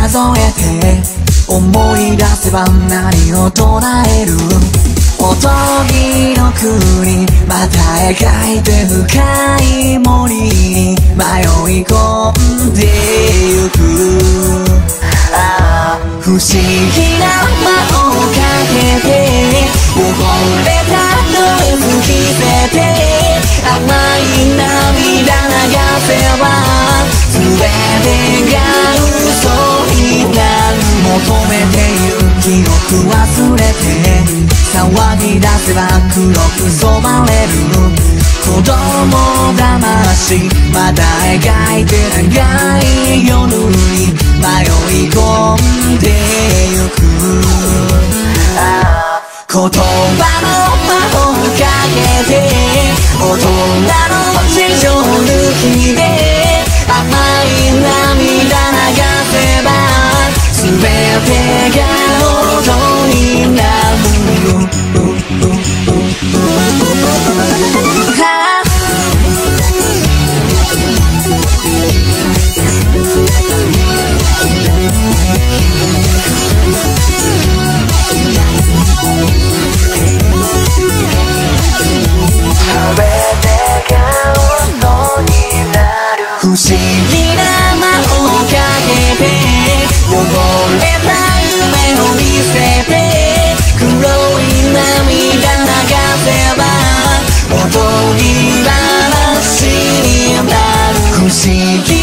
数えて思い出せば何を唱えるおとぎの国また描いて深い森に迷い込んでゆく不思議な魔をかけて溺れたドレス着せて甘い涙流せば全てが嘘になる求めてゆく記憶忘れて騒ぎ出せば黒く染まれる子供魂また描いて長い夜に迷い込んでゆく言葉の魔をかけて大人の事情抜きで甘い涙流せば全てが音になる不思議な魔をかけて溺れた夢を見せて黒い涙流せばおとぎ話になる不思議